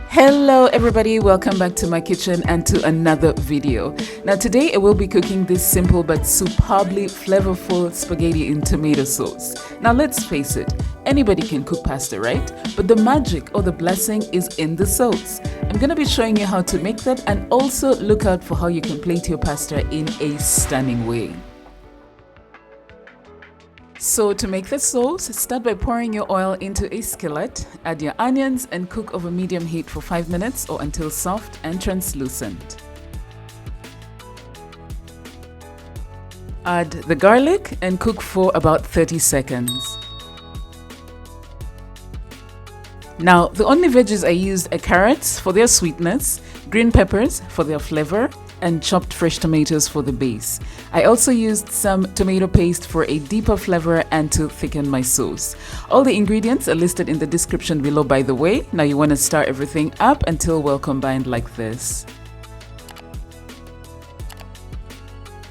Hello everybody, welcome back to my kitchen and to another video. Now today I will be cooking this simple but superbly flavorful spaghetti in tomato sauce. Now let's face it, anybody can cook pasta, right? But the magic or the blessing is in the sauce. I'm gonna be showing you how to make that, and also look out for how you can plate your pasta in a stunning way. So to make the sauce, start by pouring your oil into a skillet, add your onions and cook over medium heat for 5 minutes or until soft and translucent. Add the garlic and cook for about 30 seconds. Now, the only veggies I used are carrots for their sweetness, green peppers for their flavor, and chopped fresh tomatoes for the base. I also used some tomato paste for a deeper flavor and to thicken my sauce. All the ingredients are listed in the description below, by the way. Now you want to stir everything up until well combined like this.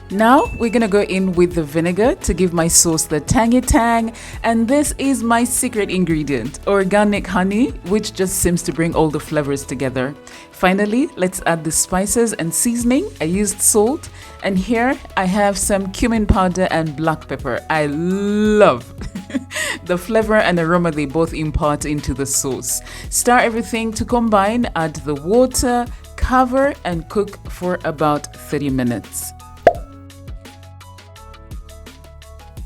Now we're gonna go in with the vinegar to give my sauce the tangy tang, and this is my secret ingredient, organic honey, which just seems to bring all the flavors together. Finally, let's add the spices and seasoning. I used salt, and here I have some cumin powder and black pepper. I love the flavor and aroma they both impart into the sauce. Stir everything to combine, add the water, cover and cook for about 30 minutes.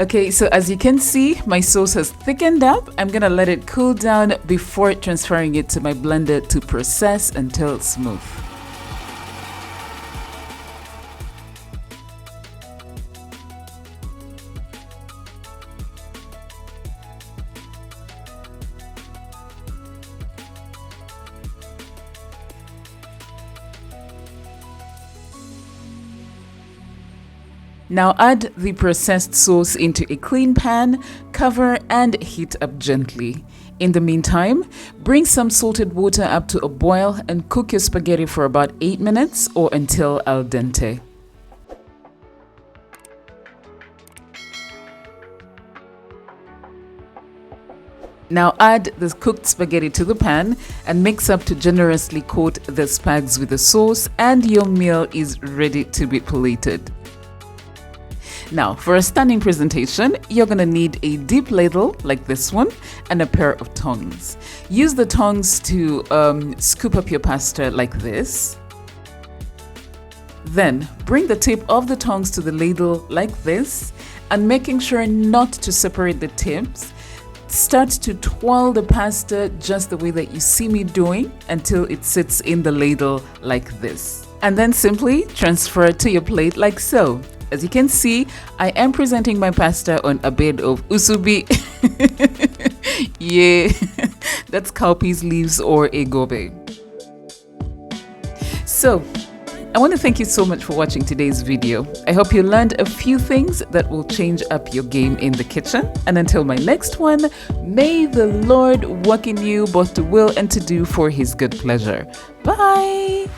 Okay, so as you can see, my sauce has thickened up. I'm gonna let it cool down before transferring it to my blender to process until it's smooth. Now add the processed sauce into a clean pan, cover and heat up gently. In the meantime, bring some salted water up to a boil and cook your spaghetti for about 8 minutes or until al dente. Now add the cooked spaghetti to the pan and mix up to generously coat the spags with the sauce, and your meal is ready to be plated. Now, for a stunning presentation, you're gonna need a deep ladle like this one and a pair of tongs. Use the tongs to scoop up your pasta like this. Then, bring the tip of the tongs to the ladle like this, and making sure not to separate the tips, start to twirl the pasta just the way that you see me doing until it sits in the ladle like this. And then simply transfer it to your plate like so. As you can see, I am presenting my pasta on a bed of usubi. Yeah, that's cowpeas leaves or egobe. So, I want to thank you so much for watching today's video. I hope you learned a few things that will change up your game in the kitchen. And until my next one, may the Lord work in you both to will and to do for His good pleasure. Bye!